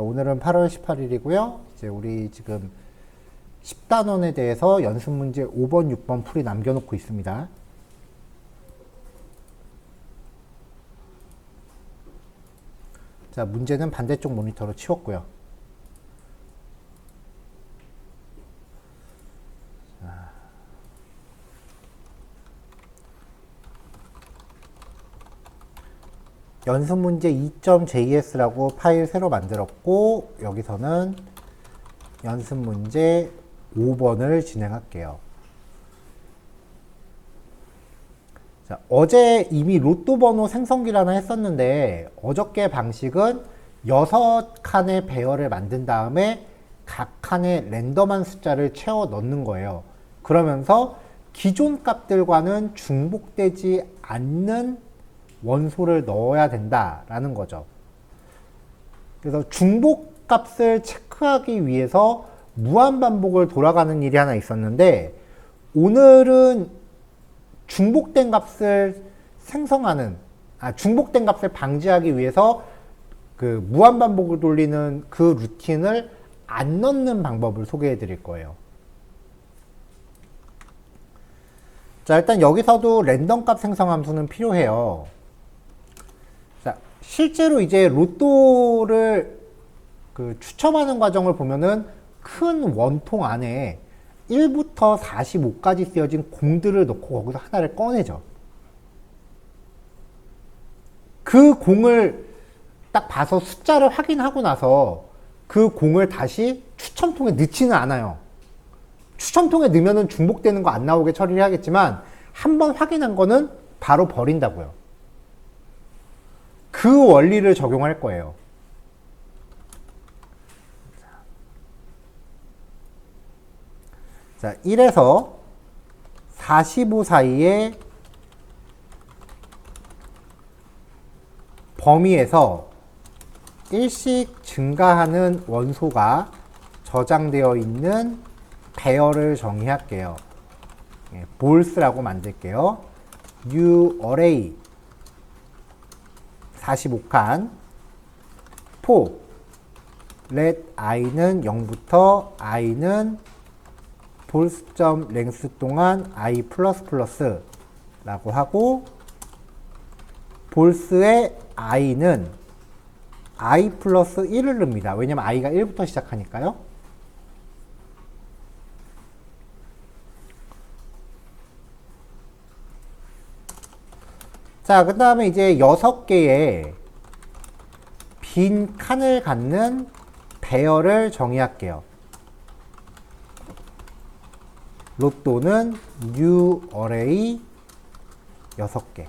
오늘은 8월 18일이고요. 이제 우리 지금 10단원에 대해서 연습 문제 5번, 6번 풀이 남겨놓고 있습니다. 자, 문제는 반대쪽 모니터로 치웠고요. 연습 문제 2.js라고 파일 새로 만들었고, 여기서는 연습 문제 5번을 진행할게요. 자, 어제 이미 로또 번호 생성기를 했었는데, 어저께 방식은 6칸의 배열을 만든 다음에 각 칸에 랜덤한 숫자를 채워 넣는 거예요. 그러면서 기존 값들과는 중복되지 않는 원소를 넣어야 된다라는 거죠. 그래서 중복 값을 체크하기 위해서 무한반복을 돌아가는 일이 하나 있었는데, 오늘은 중복된 값을 중복된 값을 방지하기 위해서 그 무한반복을 돌리는 그 루틴을 안 넣는 방법을 소개해 드릴 거예요. 자, 일단 여기서도 랜덤 값 생성 함수는 필요해요. 자, 실제로 이제 로또를 추첨하는 과정을 보면은 큰 원통 안에 1부터 45까지 쓰여진 공들을 넣고 거기서 하나를 꺼내죠. 그 공을 딱 봐서 숫자를 확인하고 나서 그 공을 다시 추첨통에 넣지는 않아요. 추첨통에 넣으면 중복되는 거 안 나오게 처리를 해야겠지만, 한번 확인한 거는 바로 버린다고요. 그 원리를 적용할 거예요. 자, 1에서 45 사이의 범위에서 일씩 증가하는 원소가 저장되어 있는 배열을 정의할게요. 볼스라고 만들게요. new array 45칸 for let i는 0부터 i는 볼스.length 동안 i++ 라고 하고, 볼스의 i는 i 플러스 1을 넣습니다. 왜냐면 i가 1부터 시작하니까요. 자, 그 다음에 이제 6개의 빈 칸을 갖는 배열을 정의할게요. 로또는 new array 6개.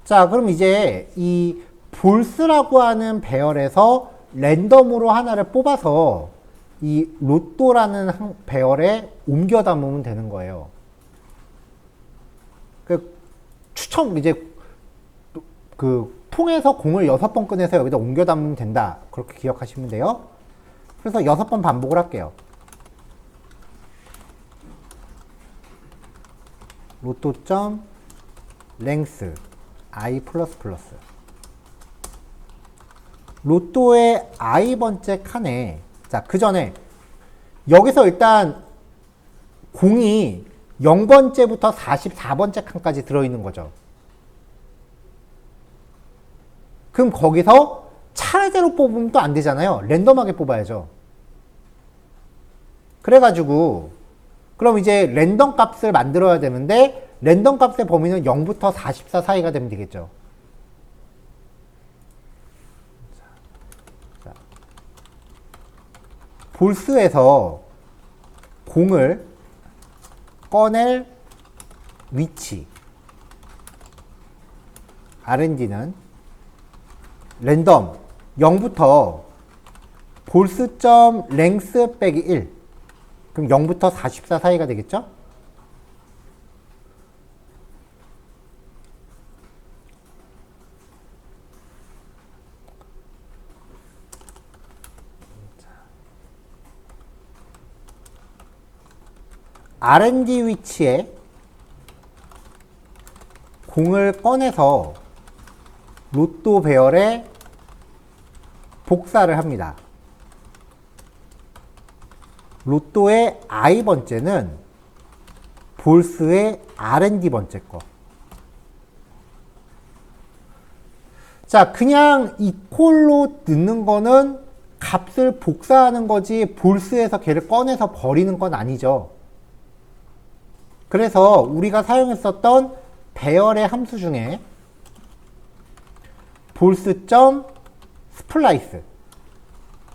자, 그럼 이제 이 볼스라고 하는 배열에서 랜덤으로 하나를 뽑아서 이 로또라는 배열에 옮겨 담으면 되는 거예요. 이제 통에서 공을 6번 꺼내서 여기다 옮겨 담으면 된다. 그렇게 기억하시면 돼요. 그래서 6번 반복을 할게요. 로또.length i++. 로또의 i번째 칸에, 자, 그 전에 여기서 일단 공이 0번째부터 44번째 칸까지 들어있는 거죠. 그럼 거기서 차례대로 뽑으면 또 안 되잖아요. 랜덤하게 뽑아야죠. 그래가지고 그럼 이제 랜덤 값을 만들어야 되는데, 랜덤 값의 범위는 0부터 44 사이가 되면 되겠죠. 볼스에서 공을 꺼낼 위치 R&D는 랜덤 0부터 볼스점 랭스 빼기 1 그럼 0부터 44 사이가 되겠죠? R&D 위치에 공을 꺼내서 로또 배열에 복사를 합니다. 로또의 I번째는 볼스의 R&D 번째 거. 자, 그냥 이퀄로 넣는 거는 값을 복사하는 거지 볼스에서 걔를 꺼내서 버리는 건 아니죠. 그래서 우리가 사용했었던 배열의 함수 중에 볼스.스플라이스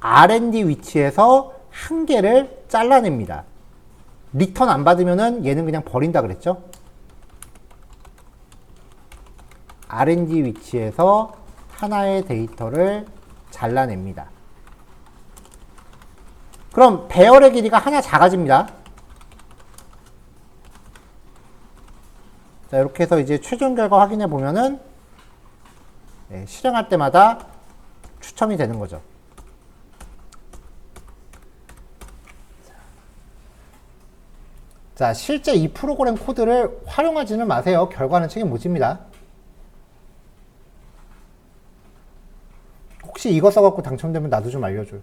R&D 위치에서 한 개를 잘라냅니다. 리턴 안 받으면은 얘는 그냥 버린다 그랬죠? R&D 위치에서 하나의 데이터를 잘라냅니다. 그럼 배열의 길이가 하나 작아집니다. 자, 이렇게 해서 이제 최종 결과 확인해 보면은 실행할 때마다 추첨이 되는 거죠. 자, 실제 이 프로그램 코드를 활용하지는 마세요. 결과는 책임 못 집니다. 혹시 이거 써갖고 당첨되면 나도 좀 알려줘요.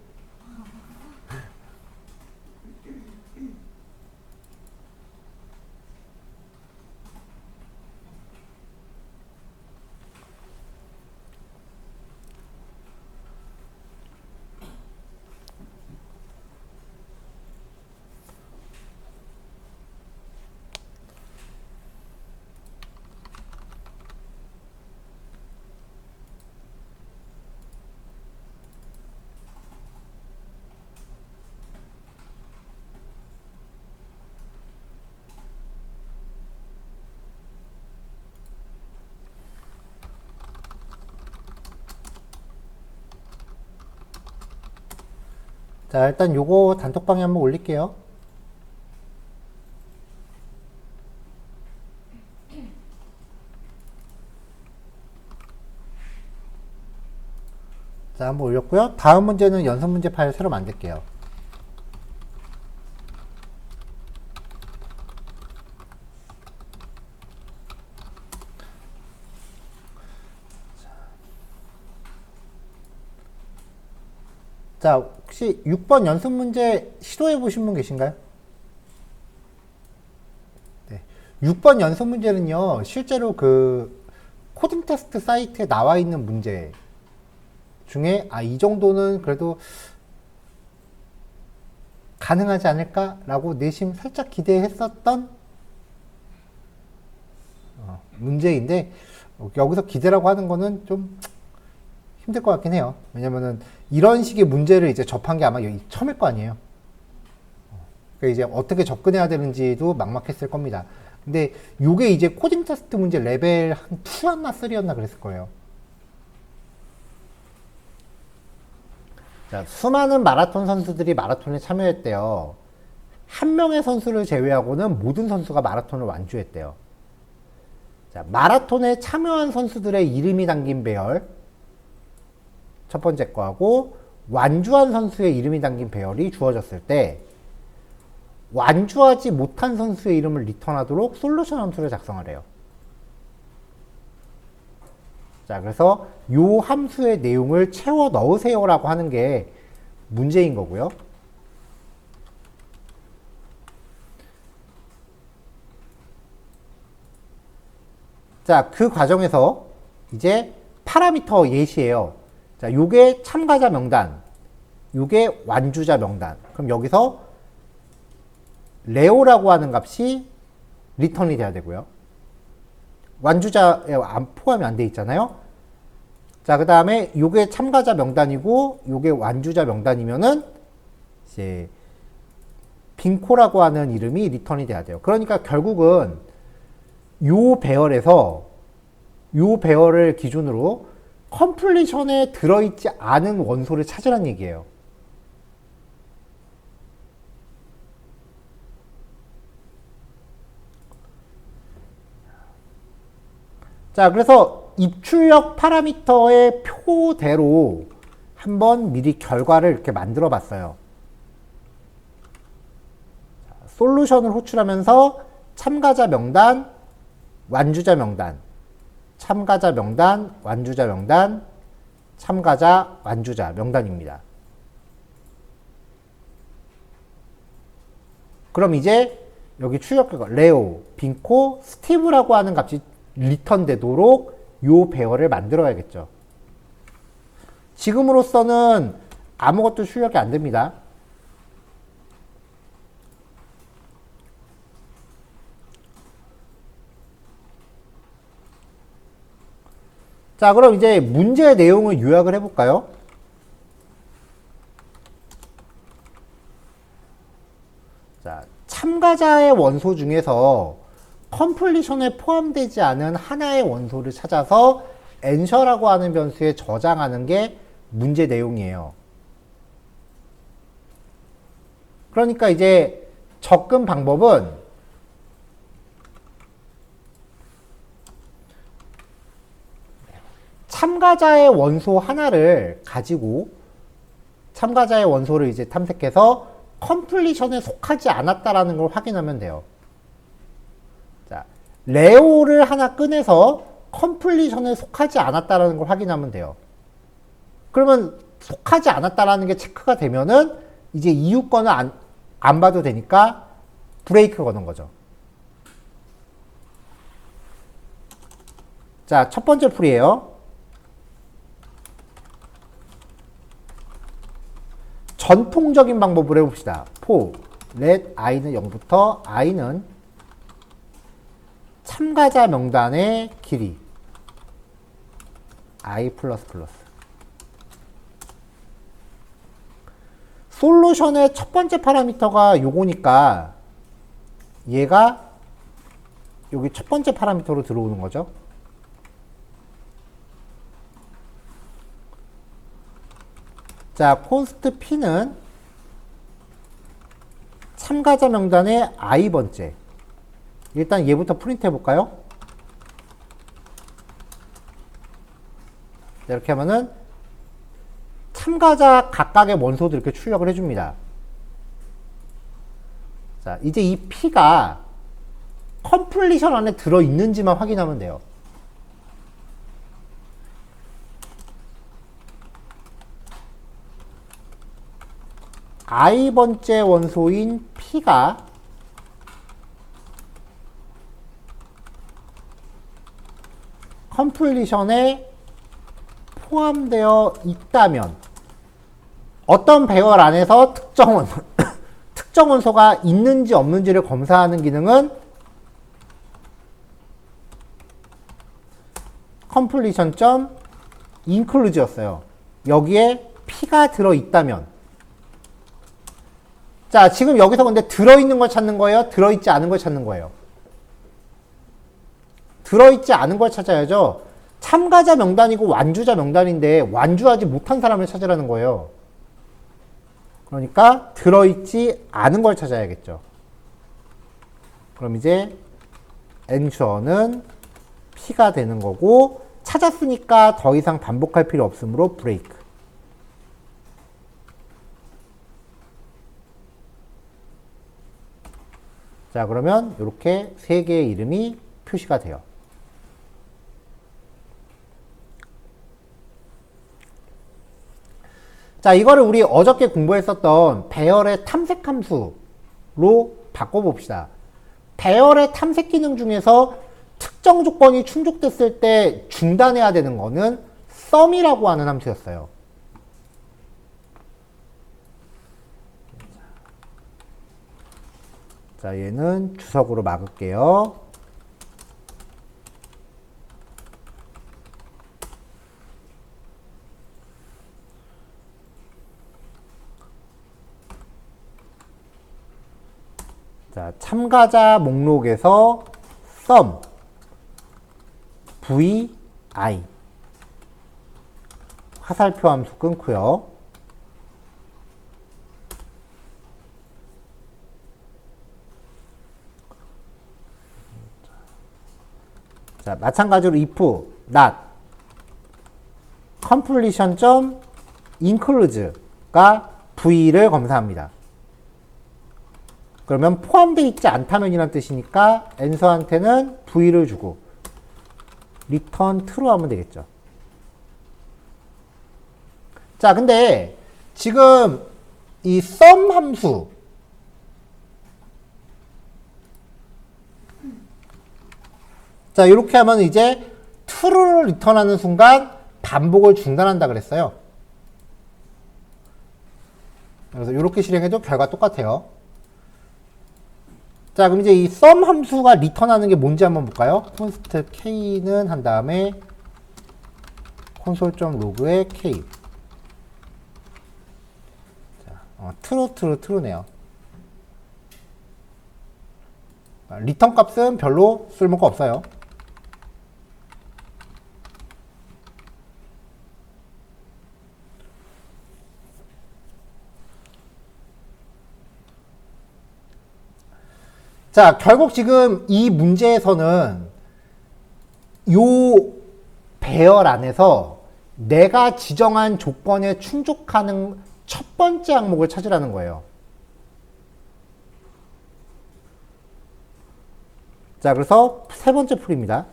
자, 일단 요거 단톡방에 한번 올릴게요. 자, 한번 올렸고요. 다음 문제는 연습 문제 파일 새로 만들게요. 자, 혹시 6번 연습 문제 시도해 보신 분 계신가요? 네. 6번 연습 문제는요, 실제로 그 코딩 테스트 사이트에 나와 있는 문제 중에, 이 정도는 그래도 가능하지 않을까라고 내심 살짝 기대했었던 문제인데, 여기서 기대라고 하는 거는 좀 힘들 것 같긴 해요. 왜냐면은 이런 식의 문제를 이제 접한 게 아마 여기 처음일 거 아니에요. 그러니까 이제 어떻게 접근해야 되는지도 막막했을 겁니다. 근데 요게 이제 코딩 테스트 문제 레벨 한 2였나 3였나 그랬을 거예요. 자, 수많은 마라톤 선수들이 마라톤에 참여했대요. 한 명의 선수를 제외하고는 모든 선수가 마라톤을 완주했대요. 자, 마라톤에 참여한 선수들의 이름이 담긴 배열 첫 번째 거하고 완주한 선수의 이름이 담긴 배열이 주어졌을 때 완주하지 못한 선수의 이름을 리턴하도록 솔루션 함수를 작성하래요. 자, 그래서 요 함수의 내용을 채워 넣으세요라고 하는 게 문제인 거고요. 자, 그 과정에서 이제 파라미터 예시예요. 자, 요게 참가자 명단, 요게 완주자 명단. 그럼 여기서 레오라고 하는 값이 리턴이 돼야 되고요. 완주자에 포함이 안 돼 있잖아요. 자, 그 다음에 요게 참가자 명단이고 요게 완주자 명단이면은 이제 빙코라고 하는 이름이 리턴이 돼야 돼요. 그러니까 결국은 요 배열을 기준으로 컴플리션에 들어있지 않은 원소를 찾으란 얘기예요. 자, 그래서 입출력 파라미터의 표대로 한번 미리 결과를 이렇게 만들어 봤어요. 솔루션을 호출하면서 참가자 명단, 완주자 명단, 참가자 명단, 완주자 명단, 참가자, 완주자 명단입니다. 그럼 이제 여기 출력 결과 레오, 빙코, 스티브라고 하는 값이 리턴 되도록 요 배열을 만들어야겠죠. 지금으로서는 아무것도 출력이 안 됩니다. 자, 그럼 이제 문제 내용을 요약을 해볼까요? 자, 참가자의 원소 중에서 컴플리션에 포함되지 않은 하나의 원소를 찾아서 answer라고 하는 변수에 저장하는 게 문제 내용이에요. 그러니까 이제 접근 방법은 참가자의 원소 하나를 가지고 참가자의 원소를 이제 탐색해서 컴플리션에 속하지 않았다라는 걸 확인하면 돼요. 자, 레오를 하나 꺼내서 컴플리션에 속하지 않았다라는 걸 확인하면 돼요. 그러면 속하지 않았다라는 게 체크가 되면은 이제 이유 거는 안 봐도 되니까 브레이크 거는 거죠. 자, 첫 번째 풀이에요. 전통적인 방법으로 해봅시다. for let i는 0부터 i는 참가자 명단의 길이 i++. 솔루션의 첫 번째 파라미터가 요거니까 얘가 여기 첫 번째 파라미터로 들어오는 거죠. 자, const p는 참가자 명단의 i번째. 일단 얘부터 프린트 해볼까요? 이렇게 하면은 참가자 각각의 원소들 이렇게 출력을 해줍니다. 자, 이제 이 p가 컴플리션 안에 들어있는지만 확인하면 돼요. i번째 원소인 p가 컴플리션에 포함되어 있다면 어떤 배열 안에서 특정 원소가 있는지 없는지를 검사하는 기능은 completion.include였어요. 여기에 p가 들어있다면. 자, 지금 여기서 근데 들어있는 걸 찾는 거예요? 들어있지 않은 걸 찾는 거예요? 들어있지 않은 걸 찾아야죠. 참가자 명단이고 완주자 명단인데 완주하지 못한 사람을 찾으라는 거예요. 그러니까 들어있지 않은 걸 찾아야겠죠. 그럼 이제 ensure는 p가 되는 거고 찾았으니까 더 이상 반복할 필요 없으므로 브레이크. 자, 그러면 이렇게 세 개의 이름이 표시가 돼요. 자, 이거를 우리 어저께 공부했었던 배열의 탐색 함수로 바꿔봅시다. 배열의 탐색 기능 중에서 특정 조건이 충족됐을 때 중단해야 되는 거는 sum이라고 하는 함수였어요. 자, 얘는 주석으로 막을게요. 자, 참가자 목록에서 sum vi 화살표 함수 끊고요. 자, 마찬가지로 if not completion.include가 v를 검사합니다. 그러면 포함되어 있지 않다면이란 뜻이니까 answer한테는 v를 주고 return true 하면 되겠죠. 자, 근데 지금 이 sum 함수 자, 이렇게 하면 이제 true를 리턴하는 순간 반복을 중단한다 그랬어요. 그래서 이렇게 실행해도 결과 똑같아요. 자, 그럼 이제 이 sum 함수가 리턴하는 게 뭔지 한번 볼까요? const k는 한 다음에 console.log의 k. 자, true네요. 리턴 값은 별로 쓸모가 없어요. 자, 결국 지금 이 문제에서는 요 배열 안에서 내가 지정한 조건에 충족하는 첫 번째 항목을 찾으라는 거예요. 자, 그래서 세 번째 풀이입니다.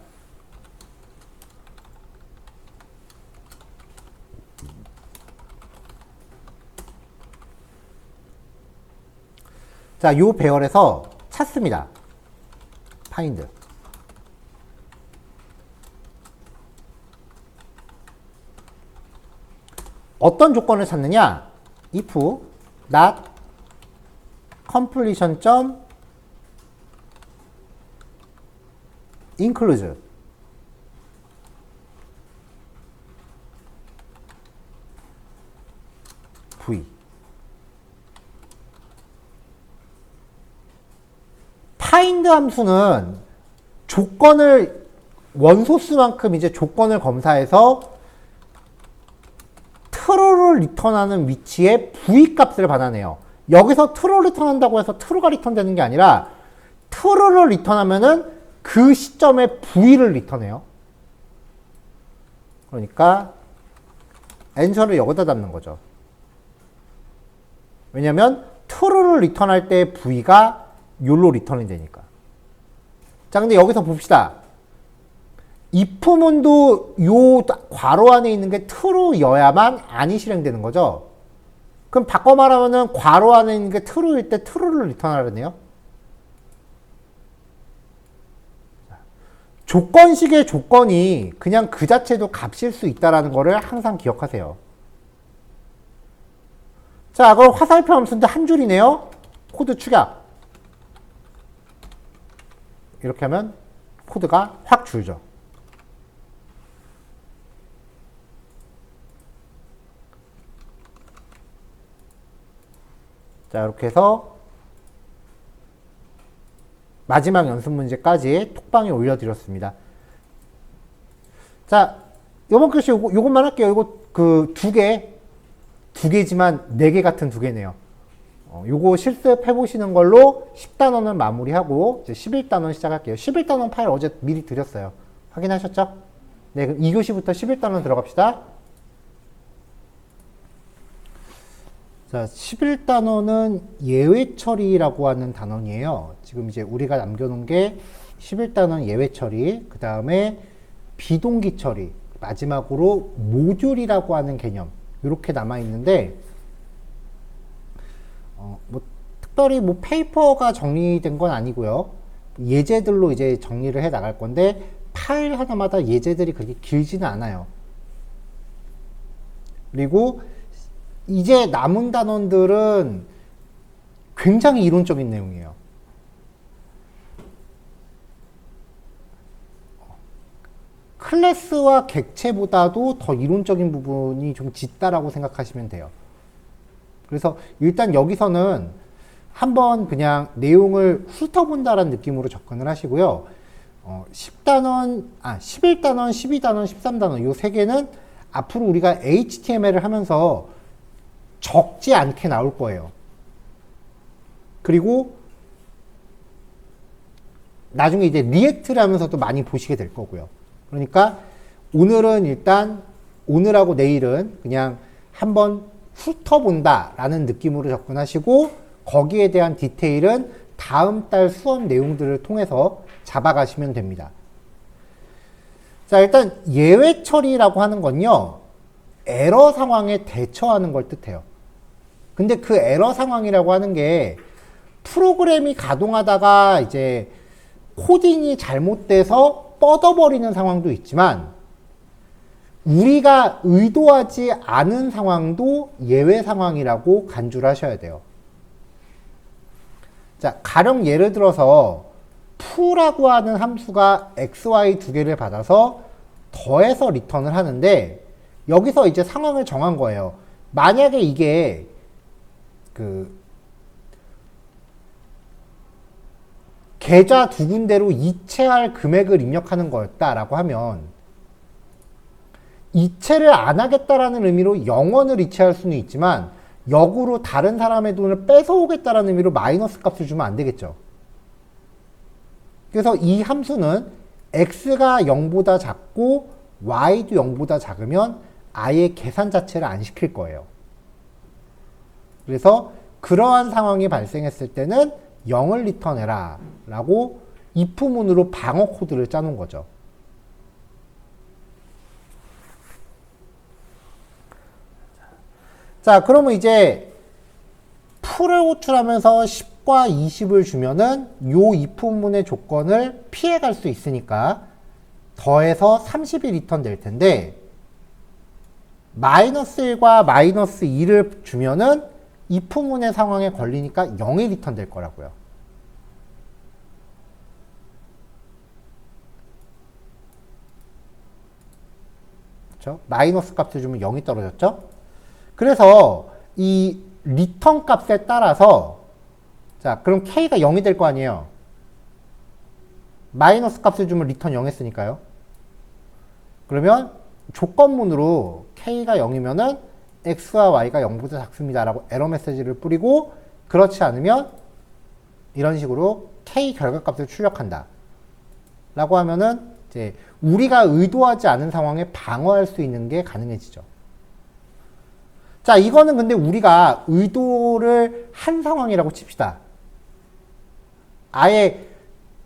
자, 요 배열에서 찾습니다. find. 어떤 조건을 찾느냐? if not completion. include v. find 함수는 조건을 원소수만큼 이제 조건을 검사해서 true를 리턴하는 위치에 v 값을 받아내요. 여기서 true를 리턴한다고 해서 true가 리턴되는 게 아니라 true를 리턴하면은 그 시점에 v를 리턴해요. 그러니까 answer를 여기다 담는 거죠. 왜냐면 true를 리턴할 때 v가 요로 리턴이 되니까. 자, 근데 여기서 봅시다. if문도 요 괄호 안에 있는 게 true여야만 안이 실행되는 거죠. 그럼 바꿔 말하면은 괄호 안에 있는 게 true일 때 true를 리턴하려네요. 조건식의 조건이 그냥 그 자체도 값일 수 있다는 거를 항상 기억하세요. 자, 그럼 화살표 함수인데 한 줄이네요. 코드 축약. 이렇게 하면 코드가 확 줄죠. 자, 이렇게 해서 마지막 연습 문제까지 톡방에 올려드렸습니다. 자, 이번 글씨 요것만 할게요. 이거 그 두 개지만 4개 같은 2개네요. 요거 실습해 보시는 걸로 10단원은 마무리하고 이제 11단원 시작할게요. 11단원 파일 어제 미리 드렸어요. 확인하셨죠? 네, 그럼 2교시부터 11단원 들어갑시다. 자, 11단원은 예외 처리라고 하는 단원이에요. 지금 이제 우리가 남겨놓은 게 11단원 예외 처리, 그 다음에 비동기 처리, 마지막으로 모듈이라고 하는 개념, 이렇게 남아있는데, 뭐, 특별히 뭐 페이퍼가 정리된 건 아니고요. 예제들로 이제 정리를 해 나갈 건데, 파일 하나마다 예제들이 그렇게 길지는 않아요. 그리고 이제 남은 단원들은 굉장히 이론적인 내용이에요. 클래스와 객체보다도 더 이론적인 부분이 좀 짙다라고 생각하시면 돼요. 그래서 일단 여기서는 한번 그냥 내용을 훑어본다라는 느낌으로 접근을 하시고요. 11단원, 12단원, 13단원 요 세 개는 앞으로 우리가 HTML을 하면서 적지 않게 나올 거예요. 그리고 나중에 이제 리액트를 하면서도 많이 보시게 될 거고요. 그러니까 오늘은 일단 오늘하고 내일은 그냥 한번 훑어본다 라는 느낌으로 접근하시고 거기에 대한 디테일은 다음 달 수업 내용들을 통해서 잡아가시면 됩니다. 자, 일단 예외 처리라고 하는 건요, 에러 상황에 대처하는 걸 뜻해요. 근데 그 에러 상황이라고 하는 게 프로그램이 가동하다가 이제 코딩이 잘못돼서 뻗어버리는 상황도 있지만 우리가 의도하지 않은 상황도 예외 상황이라고 간주를 하셔야 돼요. 자, 가령 예를 들어서 f라고 하는 함수가 xy 두 개를 받아서 더해서 리턴을 하는데 여기서 이제 상황을 정한 거예요. 만약에 이게 계좌 두 군데로 이체할 금액을 입력하는 거였다라고 하면 이체를 안 하겠다라는 의미로 0원을 이체할 수는 있지만 역으로 다른 사람의 돈을 뺏어오겠다라는 의미로 마이너스 값을 주면 안 되겠죠. 그래서 이 함수는 x가 0보다 작고 y도 0보다 작으면 아예 계산 자체를 안 시킬 거예요. 그래서 그러한 상황이 발생했을 때는 0을 리턴해라 라고 if문으로 방어 코드를 짜놓은 거죠. 자, 그러면 이제 풀을 호출하면서 10과 20을 주면은 요 if문의 조건을 피해갈 수 있으니까 더해서 30이 리턴 될 텐데 마이너스 1과 마이너스 2를 주면은 if문의 상황에 걸리니까 0이 리턴 될 거라고요. 그렇죠? 마이너스 값을 주면 0이 떨어졌죠? 그래서 이 리턴 값에 따라서 자, 그럼 k가 0이 될 거 아니에요. 마이너스 값을 주면 리턴 0 했으니까요. 그러면 조건문으로 k가 0이면은 x와 y가 0보다 작습니다 라고 에러 메시지를 뿌리고 그렇지 않으면 이런 식으로 k 결과값을 출력한다 라고 하면은 이제 우리가 의도하지 않은 상황에 방어할 수 있는 게 가능해지죠. 자, 이거는 근데 우리가 의도를 한 상황이라고 칩시다. 아예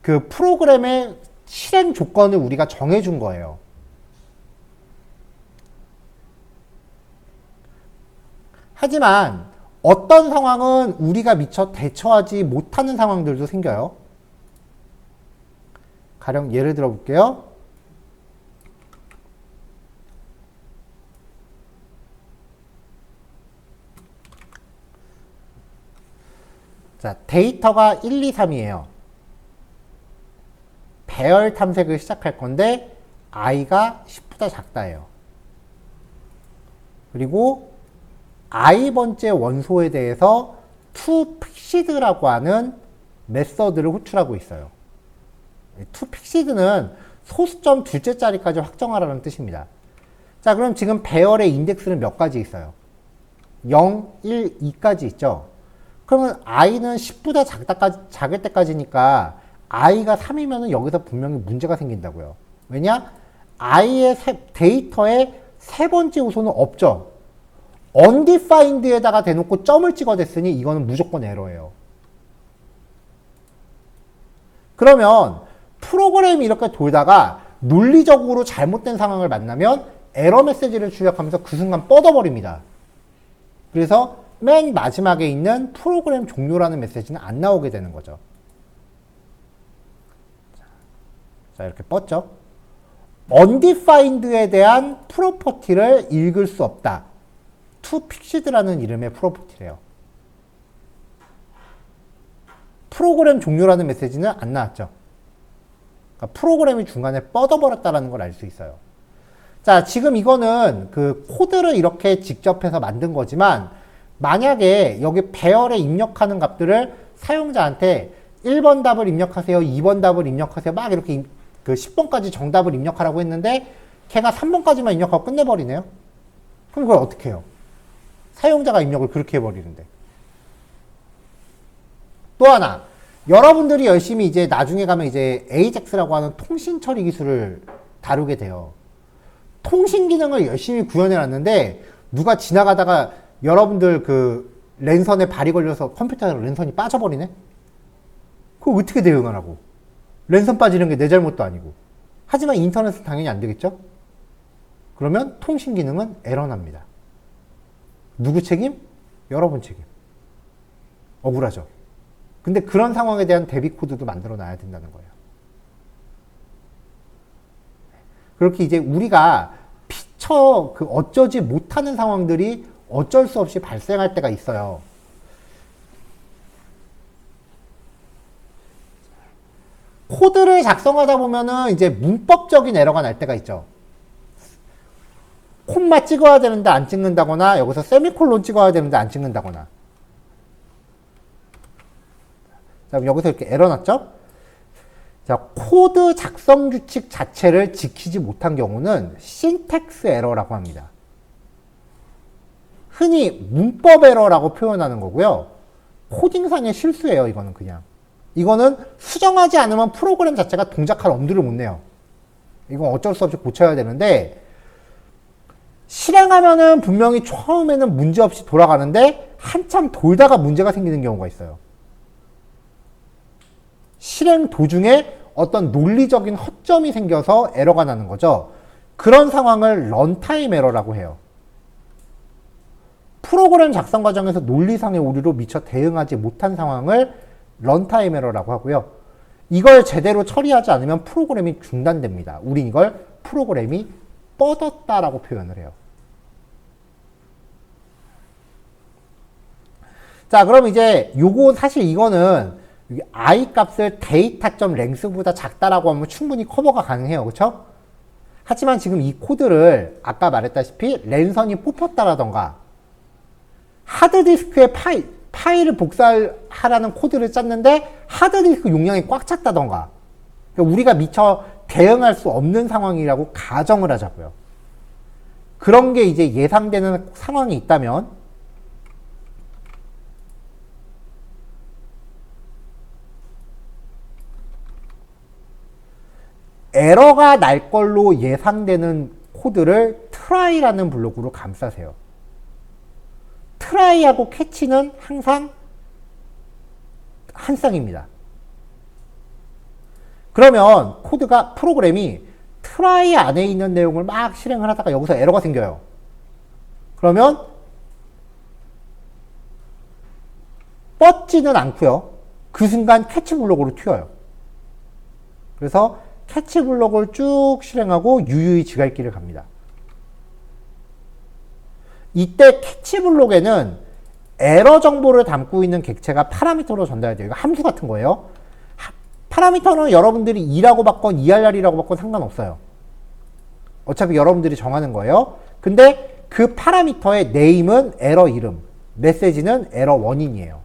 그 프로그램의 실행 조건을 우리가 정해준 거예요. 하지만 어떤 상황은 우리가 미처 대처하지 못하는 상황들도 생겨요. 가령 예를 들어 볼게요. 자, 데이터가 1, 2, 3이에요. 배열 탐색을 시작할 건데 i가 10보다 작다예요. 그리고 i번째 원소에 대해서 toFixed라고 하는 메서드를 호출하고 있어요. toFixed는 소수점 둘째 자리까지 확정하라는 뜻입니다. 자, 그럼 지금 배열의 인덱스는 몇 가지 있어요? 0, 1, 2까지 있죠? 그러면 i는 10보다 작을 때까지니까 i가 3이면 여기서 분명히 문제가 생긴다고요. 왜냐? i의 데이터의 세 번째 요소는 없죠. undefined에다가 대놓고 점을 찍어댔으니 이거는 무조건 에러예요. 그러면 프로그램이 이렇게 돌다가 논리적으로 잘못된 상황을 만나면 에러 메시지를 출력하면서 그 순간 뻗어버립니다. 그래서 맨 마지막에 있는 프로그램 종료라는 메시지는 안 나오게 되는 거죠. 자, 이렇게 뻗죠. undefined에 대한 프로퍼티를 읽을 수 없다. toFixed라는 이름의 프로퍼티래요. 프로그램 종료라는 메시지는 안 나왔죠. 그러니까 프로그램이 중간에 뻗어버렸다는 걸 알 수 있어요. 자, 지금 이거는 그 코드를 이렇게 직접 해서 만든 거지만 만약에 여기 배열에 입력하는 값들을 사용자한테 1번 답을 입력하세요, 2번 답을 입력하세요, 막 이렇게 그 10번까지 정답을 입력하라고 했는데 걔가 3번까지만 입력하고 끝내버리네요. 그럼 그걸 어떻게 해요? 사용자가 입력을 그렇게 해버리는데. 또 하나, 여러분들이 열심히 이제 나중에 가면 이제 AJAX라고 하는 통신 처리 기술을 다루게 돼요. 통신 기능을 열심히 구현해 놨는데 누가 지나가다가 여러분들 그 랜선에 발이 걸려서 컴퓨터에 랜선이 빠져버리네? 그거 어떻게 대응하라고? 랜선 빠지는 게 내 잘못도 아니고. 하지만 인터넷은 당연히 안 되겠죠? 그러면 통신 기능은 에러 납니다. 누구 책임? 여러분 책임. 억울하죠? 근데 그런 상황에 대한 대비 코드도 만들어 놔야 된다는 거예요. 그렇게 이제 우리가 피처 그 어쩌지 못하는 상황들이 어쩔 수 없이 발생할 때가 있어요. 코드를 작성하다 보면은 이제 문법적인 에러가 날 때가 있죠. 콤마 찍어야 되는데 안 찍는다거나 여기서 세미콜론 찍어야 되는데 안 찍는다거나. 자, 여기서 이렇게 에러 났죠? 자, 코드 작성 규칙 자체를 지키지 못한 경우는 신텍스 에러라고 합니다. 흔히 문법 에러라고 표현하는 거고요. 코딩상의 실수예요, 이거는 그냥. 이거는 수정하지 않으면 프로그램 자체가 동작할 엄두를 못 내요. 이건 어쩔 수 없이 고쳐야 되는데 실행하면은 분명히 처음에는 문제없이 돌아가는데 한참 돌다가 문제가 생기는 경우가 있어요. 실행 도중에 어떤 논리적인 허점이 생겨서 에러가 나는 거죠. 그런 상황을 런타임 에러라고 해요. 프로그램 작성 과정에서 논리상의 오류로 미처 대응하지 못한 상황을 런타임 에러라고 하고요. 이걸 제대로 처리하지 않으면 프로그램이 중단됩니다. 우린 이걸 프로그램이 뻗었다라고 표현을 해요. 자, 그럼 이제 요거 사실 이거는 i 값을 data.length보다 작다라고 하면 충분히 커버가 가능해요. 그렇죠? 하지만 지금 이 코드를 아까 말했다시피 랜선이 뽑혔다라던가 하드디스크에 파일을 복사하라는 코드를 짰는데 하드디스크 용량이 꽉 찼다던가 그러니까 우리가 미처 대응할 수 없는 상황이라고 가정을 하자고요. 그런 게 이제 예상되는 상황이 있다면 에러가 날 걸로 예상되는 코드를 try라는 블록으로 감싸세요. try하고 catch는 항상 한 쌍입니다. 그러면 코드가 프로그램이 try 안에 있는 내용을 막 실행을 하다가 여기서 에러가 생겨요. 그러면 뻗지는 않고요. 그 순간 catch 블록으로 튀어요. 그래서 캐치 블록을 쭉 실행하고 유유히 지갈 길을 갑니다. 이때 캐치 블록에는 에러 정보를 담고 있는 객체가 파라미터로 전달돼요. 이거 함수 같은 거예요. 파라미터는 여러분들이 2라고 받건 2RR이라고 받건 상관없어요. 어차피 여러분들이 정하는 거예요. 근데 그 파라미터의 네임은 에러 이름, 메시지는 에러 원인이에요.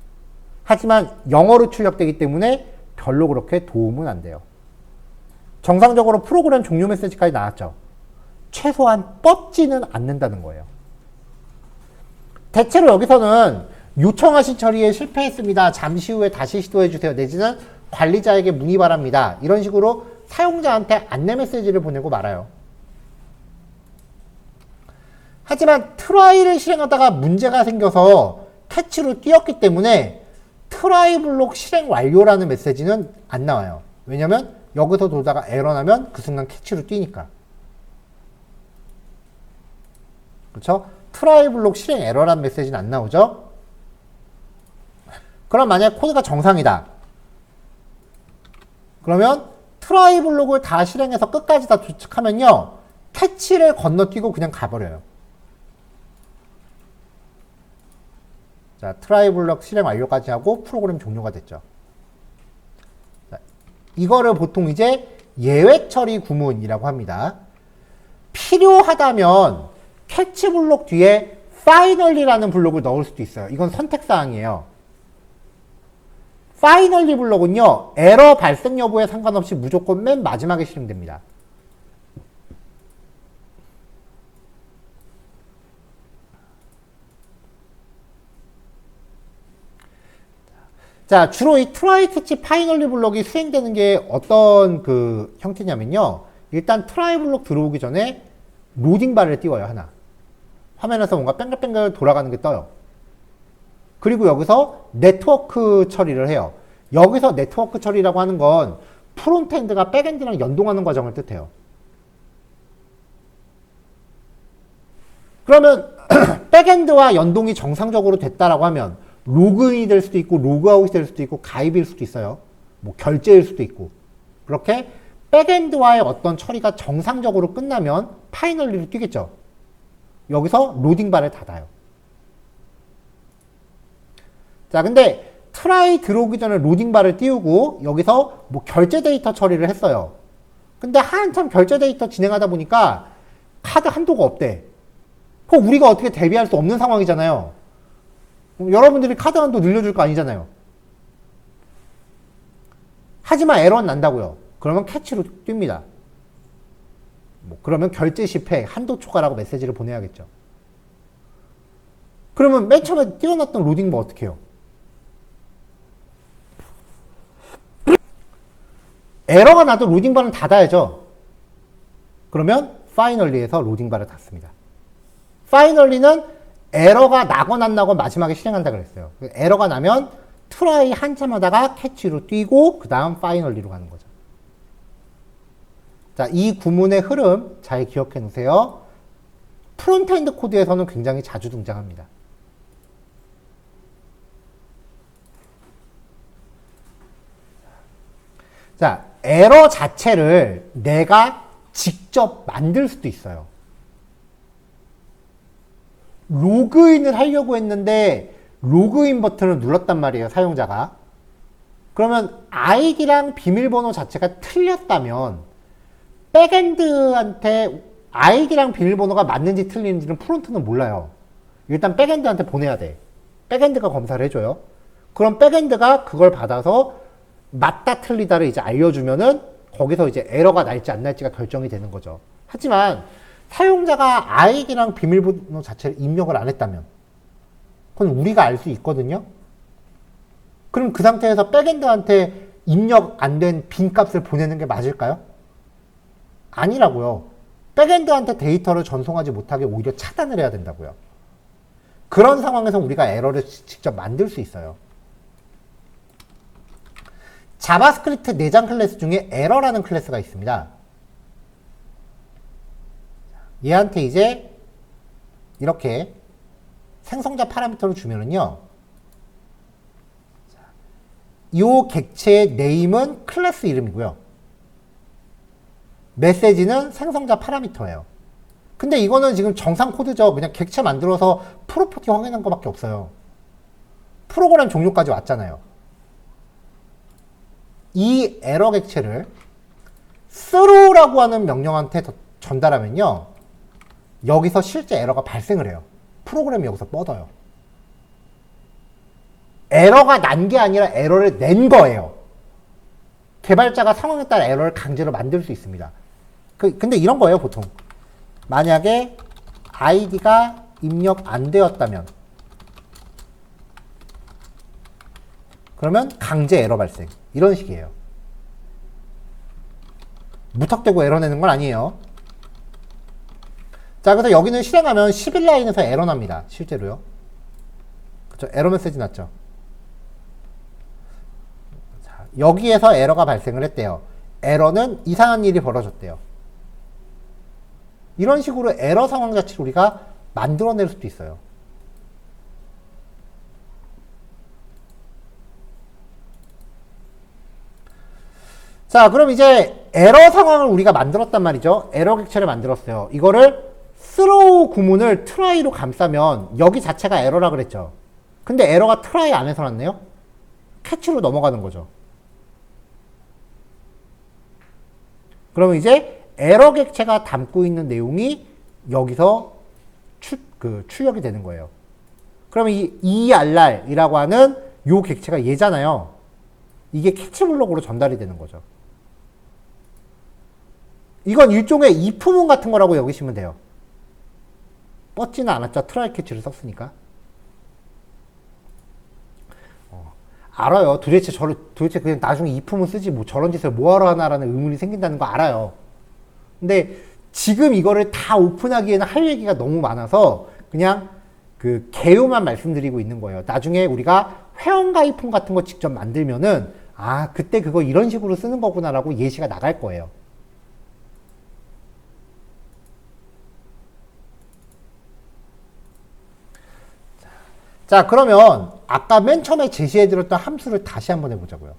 하지만 영어로 출력되기 때문에 별로 그렇게 도움은 안 돼요. 정상적으로 프로그램 종료 메시지까지 나왔죠. 최소한 뻗지는 않는다는 거예요. 대체로 여기서는 요청하신 처리에 실패했습니다. 잠시 후에 다시 시도해주세요. 내지는 관리자에게 문의 바랍니다. 이런 식으로 사용자한테 안내 메시지를 보내고 말아요. 하지만 트라이를 실행하다가 문제가 생겨서 캐치로 띄었기 때문에 트라이 블록 실행 완료라는 메시지는 안 나와요. 왜냐면 여기서 돌다가 에러 나면 그 순간 캐치로 뛰니까. 그렇죠? 트라이 블록 실행 에러라는 메시지는 안 나오죠? 그럼 만약 코드가 정상이다. 그러면 트라이 블록을 다 실행해서 끝까지 다 도착하면요. 캐치를 건너뛰고 그냥 가버려요. 자, 트라이 블록 실행 완료까지 하고 프로그램 종료가 됐죠. 이거를 보통 이제 예외 처리 구문이라고 합니다. 필요하다면 캐치 블록 뒤에 finally라는 블록을 넣을 수도 있어요. 이건 선택사항이에요. finally 블록은요, 에러 발생 여부에 상관없이 무조건 맨 마지막에 실행됩니다. 자, 주로 이 try catch finally 블록이 수행되는 게 어떤 그 형태냐면요. 일단 try 블록 들어오기 전에 로딩 바를 띄워요, 하나. 화면에서 뭔가 뺑글뺑글 돌아가는 게 떠요. 그리고 여기서 네트워크 처리를 해요. 여기서 네트워크 처리라고 하는 건 프론트엔드가 백엔드랑 연동하는 과정을 뜻해요. 그러면 백엔드와 연동이 정상적으로 됐다라고 하면 로그인이 될 수도 있고 로그아웃이 될 수도 있고 가입일 수도 있어요. 뭐 결제일 수도 있고. 그렇게 백엔드와의 어떤 처리가 정상적으로 끝나면 파이널리로 뛰겠죠. 여기서 로딩 바를 닫아요. 자, 근데 트라이 들어오기 전에 로딩 바를 띄우고 여기서 뭐 결제 데이터 처리를 했어요. 근데 한참 결제 데이터 진행하다 보니까 카드 한도가 없대. 그럼 우리가 어떻게 대비할 수 없는 상황이잖아요. 여러분들이 카드 한도 늘려줄 거 아니잖아요. 하지만 에러는 난다고요. 그러면 캐치로 뜁니다. 뭐 그러면 결제 실패, 한도 초과라고 메시지를 보내야겠죠. 그러면 맨 처음에 띄워놨던 로딩 바 어떻게 해요? 에러가 나도 로딩 바는 닫아야죠. 그러면 finally에서 로딩 바를 닫습니다. finally는 에러가 나건 안 나건 마지막에 실행한다 그랬어요. 에러가 나면 try 한참 하다가 캐치로 뛰고 그 다음 finally로 가는 거죠. 자, 이 구문의 흐름 잘 기억해 놓으세요. 프론트엔드 코드에서는 굉장히 자주 등장합니다. 자, 에러 자체를 내가 직접 만들 수도 있어요. 로그인을 하려고 했는데 로그인 버튼을 눌렀단 말이에요, 사용자가. 그러면 아이디랑 비밀번호 자체가 틀렸다면 백엔드한테 아이디랑 비밀번호가 맞는지 틀리는지는 프론트는 몰라요. 일단 백엔드한테 보내야 돼. 백엔드가 검사를 해줘요. 그럼 백엔드가 그걸 받아서 맞다 틀리다를 이제 알려주면은 거기서 이제 에러가 날지 안 날지가 결정이 되는 거죠. 하지만 사용자가 아이디랑 비밀번호 자체를 입력을 안 했다면 그건 우리가 알 수 있거든요. 그럼 그 상태에서 백엔드한테 입력 안 된 빈 값을 보내는 게 맞을까요? 아니라고요. 백엔드한테 데이터를 전송하지 못하게 오히려 차단을 해야 된다고요. 그런 상황에서 우리가 에러를 직접 만들 수 있어요. 자바스크립트 내장 클래스 중에 에러라는 클래스가 있습니다. 얘한테 이제 이렇게 생성자 파라미터를 주면은요, 이 객체의 네임은 클래스 이름이고요, 메시지는 생성자 파라미터예요. 근데 이거는 지금 정상 코드죠. 그냥 객체 만들어서 프로퍼티 확인한 것밖에 없어요. 프로그램 종료까지 왔잖아요. 이 에러 객체를 throw라고 하는 명령한테 전달하면요, 여기서 실제 에러가 발생을 해요. 프로그램이 여기서 뻗어요. 에러가 난 게 아니라 에러를 낸 거예요. 개발자가 상황에 따라 에러를 강제로 만들 수 있습니다. 근데 이런 거예요, 보통. 만약에 아이디가 입력 안 되었다면 그러면 강제 에러 발생. 이런 식이에요. 무턱대고 에러 내는 건 아니에요. 자, 그래서 여기는 실행하면 11라인에서 에러 납니다. 실제로요. 그쵸? 에러 메시지 났죠. 자, 여기에서 에러가 발생을 했대요. 에러는 이상한 일이 벌어졌대요. 이런 식으로 에러 상황 자체를 우리가 만들어낼 수도 있어요. 자, 그럼 이제 에러 상황을 우리가 만들었단 말이죠. 에러 객체를 만들었어요. 이거를 throw 구문을 try로 감싸면 여기 자체가 에러라 그랬죠. 근데 에러가 try 안에서 났네요. catch로 넘어가는 거죠. 그러면 이제 에러 객체가 담고 있는 내용이 여기서 그 출력이 되는 거예요. 그러면 이 ERR이라고 하는 요 객체가 얘잖아요. 이게 캐치블록으로 전달이 되는 거죠. 이건 일종의 if문 같은 거라고 여기시면 돼요. 뻗지는 않았죠. 트라이 캐치를 썼으니까. 알아요. 도대체 그냥 나중에 if문 쓰지 뭐 저런 짓을 뭐하러 하나라는 의문이 생긴다는 거 알아요. 근데 지금 이거를 다 오픈하기에는 할 얘기가 너무 많아서 그냥 그 개요만 말씀드리고 있는 거예요. 나중에 우리가 회원가입품 같은 거 직접 만들면은 아 그때 그거 이런 식으로 쓰는 거구나라고 예시가 나갈 거예요. 자 그러면 아까 맨 처음에 제시해드렸던 함수를 다시 한번 해보자고요.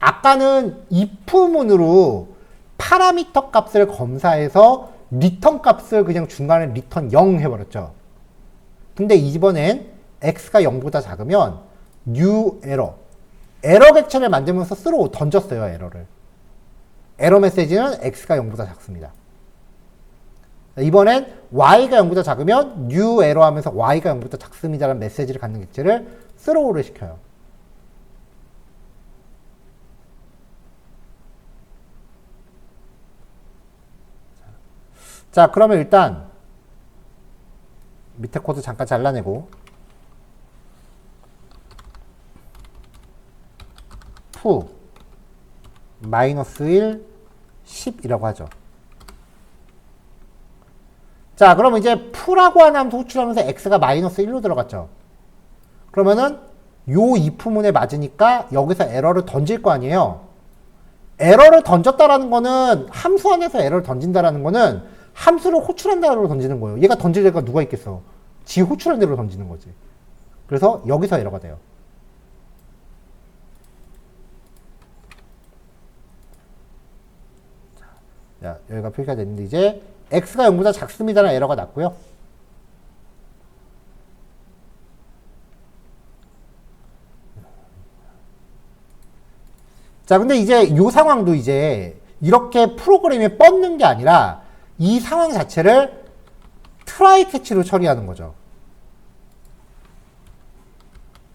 아까는 if문으로 파라미터 값을 검사해서 리턴 값을 그냥 중간에 리턴 0 해버렸죠. 근데 이번엔 x가 0보다 작으면 new 에러 객체를 만들면서 스스로 던졌어요. 에러를. 에러 메시지는 x가 0보다 작습니다. 이번엔 y가 0보다 작으면 new 에러 하면서 y가 0보다 작습니다라는 메시지를 갖는 객체를 스로우를 시켜요. 자 그러면 일단 밑에 코드 잠깐 잘라내고 푸 -1 10이라고 하죠. 자 그럼 이제 푸라고 하는 함수 호출하면서 x가 -1로 들어갔죠. 그러면은 요 if문에 맞으니까 여기서 에러를 던질 거 아니에요. 에러를 던졌다라는 거는 함수 안에서 에러를 던진다라는 거는 함수를 호출한 대로 던지는 거예요. 얘가 던질 애가 누가 있겠어. 지 호출한 대로 던지는 거지. 그래서 여기서 에러가 돼요. 자, 여기가 표기가 됐는데 이제 x가 0보다 작습니다라는 에러가 났고요. 자, 근데 이제 이 상황도 이제 이렇게 프로그램이 뻗는 게 아니라 이 상황 자체를 트라이 캐치로 처리하는 거죠.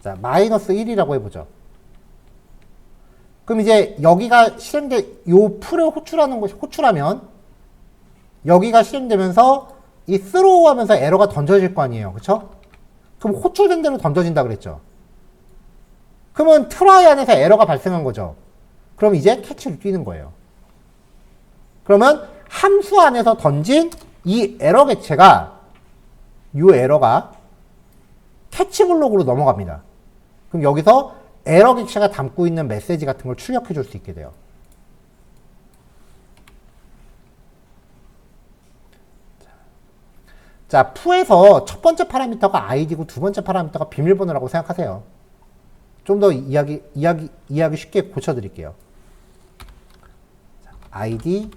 자, -1이라고 해보죠. 그럼 이제 여기가 요 풀을 호출하면 여기가 실행되면서 이 throw 하면서 에러가 던져질 거 아니에요. 그쵸? 그럼 호출된 대로 던져진다 그랬죠. 그러면 트라이 안에서 에러가 발생한 거죠. 그럼 이제 캐치를 뛰는 거예요. 그러면 함수 안에서 던진 이 에러 객체가 이 에러가 캐치 블록으로 넘어갑니다. 그럼 여기서 에러 객체가 담고 있는 메시지 같은 걸 출력해 줄 수 있게 돼요. 자, 푸에서 첫 번째 파라미터가 id고 두 번째 파라미터가 비밀번호라고 생각하세요. 좀 더 이야기 쉽게 고쳐드릴게요. id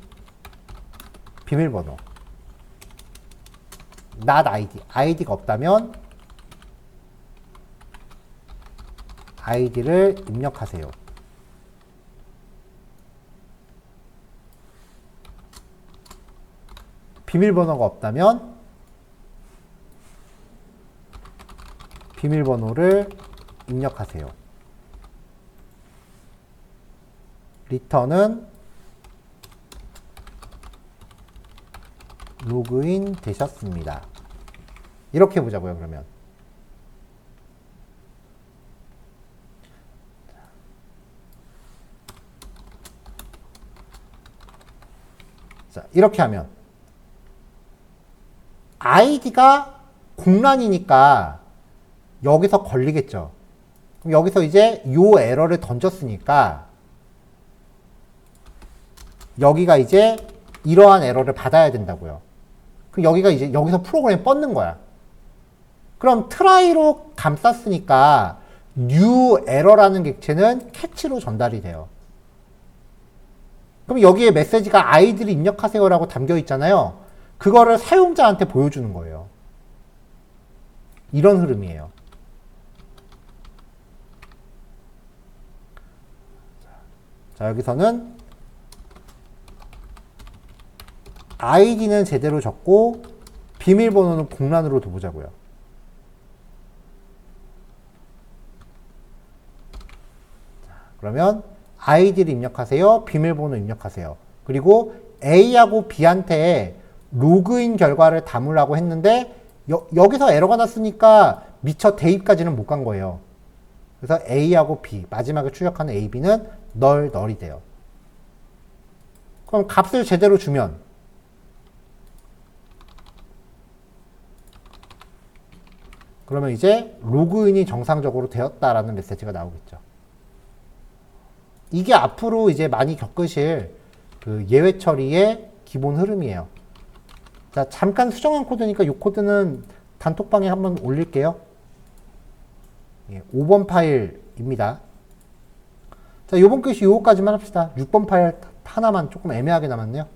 비밀번호 not id가 없다면 id를 입력하세요. 비밀번호가 없다면 비밀번호를 입력하세요. 리턴은 로그인 되셨습니다. 이렇게 해보자고요. 그러면 자, 이렇게 하면 id가 공란이니까 여기서 걸리겠죠. 그럼 여기서 이제 요 에러를 던졌으니까 여기가 이제 이러한 에러를 받아야 된다고요. 그럼 여기가 이제 여기서 프로그램이 뻗는 거야. 그럼 트라이로 감쌌으니까 new 에러라는 객체는 캐치로 전달이 돼요. 그럼 여기에 메시지가 id를 입력하세요라고 담겨 있잖아요. 그거를 사용자한테 보여주는 거예요. 이런 흐름이에요. 자, 여기서는 id는 제대로 적고 비밀번호는 공란으로 둬보자고요. 그러면 아이디를 입력하세요. 비밀번호 입력하세요. 그리고 A하고 B한테 로그인 결과를 담으라고 했는데 여기서 에러가 났으니까 미처 대입까지는 못 간 거예요. 그래서 A하고 B, 마지막에 출력하는 A, B는 널이 돼요. 그럼 값을 제대로 주면 그러면 이제 로그인이 정상적으로 되었다라는 메시지가 나오겠죠. 이게 앞으로 이제 많이 겪으실 그 예외 처리의 기본 흐름이에요. 자, 잠깐 수정한 코드니까 이 코드는 단톡방에 한번 올릴게요. 5번 파일입니다. 자, 요번 글씨 요거까지만 합시다. 6번 파일 하나만 조금 애매하게 남았네요.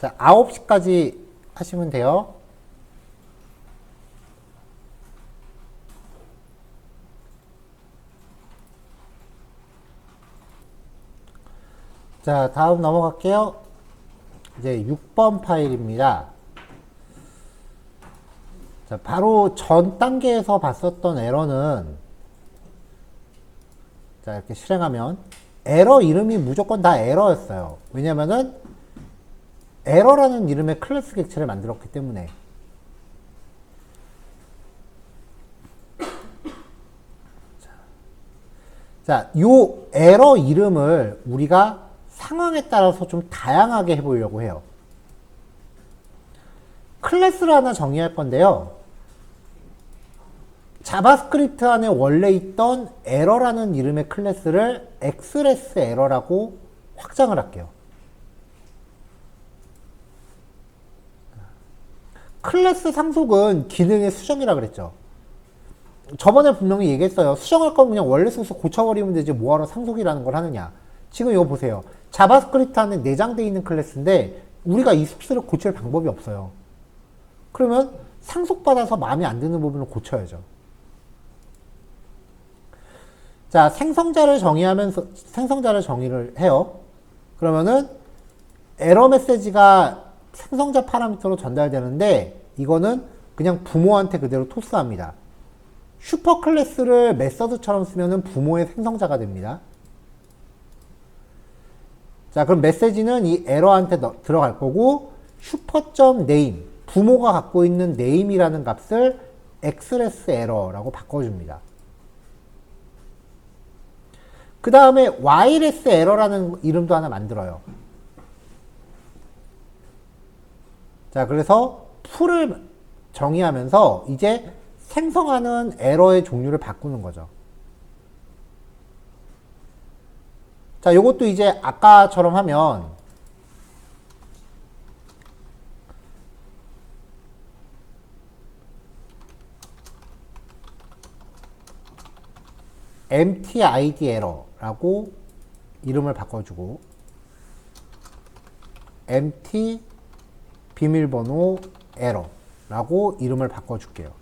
자, 9시까지 하시면 돼요. 자, 다음 넘어갈게요. 이제 6번 파일입니다. 자, 바로 전 단계에서 봤었던 에러는 자, 이렇게 실행하면 에러 이름이 무조건 다 에러였어요. 왜냐면은 에러라는 이름의 클래스 객체를 만들었기 때문에. 자, 요 에러 이름을 우리가 상황에 따라서 좀 다양하게 해보려고 해요. 클래스를 하나 정의할 건데요. 자바스크립트 안에 원래 있던 에러라는 이름의 클래스를 엑스레스 에러라고 확장을 할게요. 클래스 상속은 기능의 수정이라 그랬죠. 저번에 분명히 얘기했어요. 수정할 거면 그냥 원래 소스 고쳐버리면 되지 뭐하러 상속이라는 걸 하느냐. 지금 이거 보세요. 자바스크립트 안에 내장되어 있는 클래스인데 우리가 이 소스를 고칠 방법이 없어요. 그러면 상속받아서 마음에 안 드는 부분을 고쳐야죠. 자, 생성자를 정의를 해요. 그러면은 에러 메시지가 생성자 파라미터로 전달되는데 이거는 그냥 부모한테 그대로 토스합니다. 슈퍼 클래스를 메서드처럼 쓰면은 부모의 생성자가 됩니다. 자, 그럼 메시지는 이 에러한테 들어갈 거고 슈퍼.name 부모가 갖고 있는 name이라는 값을 엑스레스 에러라고 바꿔줍니다. 그 다음에 wireless 에러라는 이름도 하나 만들어요. 자, 그래서 풀을 정의하면서 이제 생성하는 에러의 종류를 바꾸는 거죠. 자, 요것도 이제 아까처럼 하면 empty id error라고 이름을 바꿔주고 empty 비밀번호 error라고 이름을 바꿔줄게요.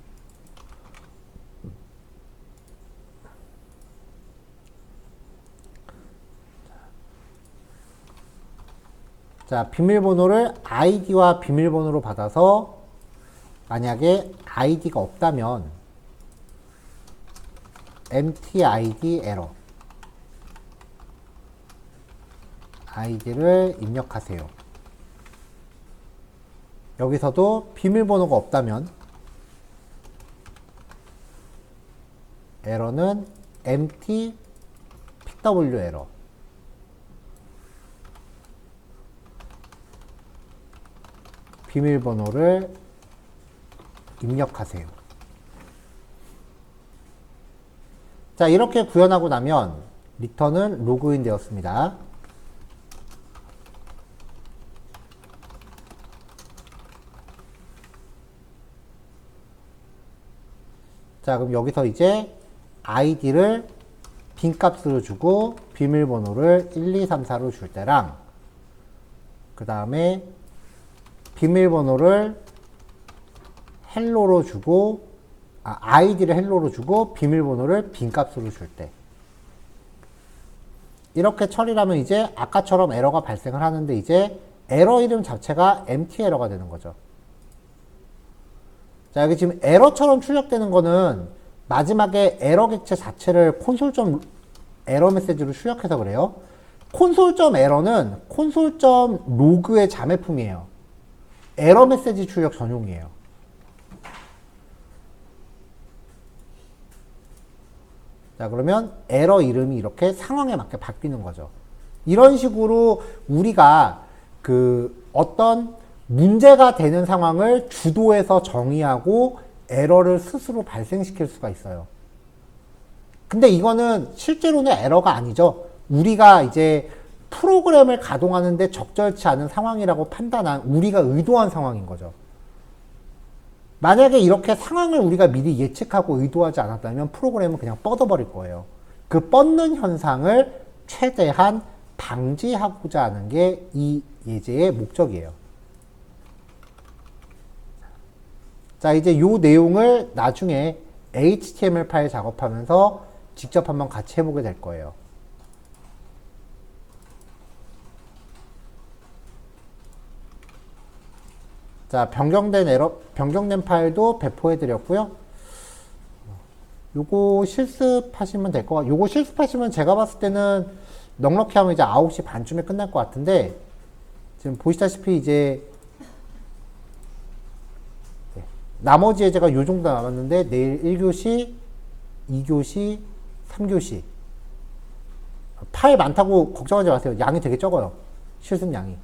자, 비밀번호를 id와 비밀번호로 받아서 만약에 id가 없다면 empty id error id를 입력하세요. 여기서도 비밀번호가 없다면 에러는 empty pw error 비밀번호를 입력하세요. 자, 이렇게 구현하고 나면 리턴은 로그인 되었습니다. 자, 그럼 여기서 이제 id를 빈값으로 주고 비밀번호를 1, 2, 3, 4로 줄 때랑 그 다음에 비밀번호를 헬로로 주고 id를 헬로로 주고 비밀번호를 빈값으로 줄 때 이렇게 처리를 하면 이제 아까처럼 에러가 발생을 하는데 이제 에러 이름 자체가 empty 에러가 되는 거죠. 자, 여기 지금 에러처럼 출력되는 거는 마지막에 에러 객체 자체를 콘솔.에러 메시지로 출력해서 그래요. 콘솔.에러는 콘솔.로그의 자매품이에요. 에러 메시지 출력 전용이에요. 자, 그러면 에러 이름이 이렇게 상황에 맞게 바뀌는 거죠. 이런 식으로 우리가 어떤 문제가 되는 상황을 주도해서 정의하고 에러를 스스로 발생시킬 수가 있어요. 근데 이거는 실제로는 에러가 아니죠. 우리가 이제 프로그램을 가동하는데 적절치 않은 상황이라고 판단한 우리가 의도한 상황인 거죠. 만약에 이렇게 상황을 우리가 미리 예측하고 의도하지 않았다면 프로그램은 그냥 뻗어버릴 거예요. 그 뻗는 현상을 최대한 방지하고자 하는 게 이 예제의 목적이에요. 자, 이제 요 내용을 나중에 HTML 파일 작업하면서 직접 한번 같이 해보게 될 거예요. 자, 변경된 파일도 배포해 드렸고요. 요거 실습하시면 될 것 같아요. 요거 실습하시면 제가 봤을 때는 넉넉히 하면 이제 9시 반쯤에 끝날 것 같은데, 지금 보시다시피 이제 나머지 예제가 요 정도 남았는데 내일 1교시, 2교시, 3교시 파일 많다고 걱정하지 마세요. 양이 되게 적어요. 실습 양이.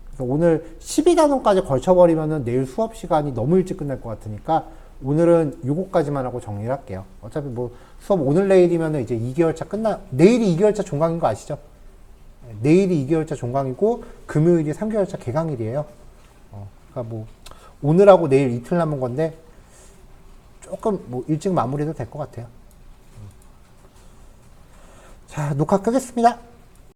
그래서 오늘 12단원까지 걸쳐버리면은 내일 수업 시간이 너무 일찍 끝날 것 같으니까 오늘은 요거까지만 하고 정리를 할게요. 어차피 뭐 수업 오늘 내일이면은 이제 2개월차 내일이 2개월차 종강인 거 아시죠? 내일이 2개월차 종강이고 금요일이 3개월차 개강일이에요. 그러니까 뭐 오늘하고 내일 이틀 남은 건데 조금 뭐 일찍 마무리해도 될 것 같아요. 자, 녹화 끄겠습니다.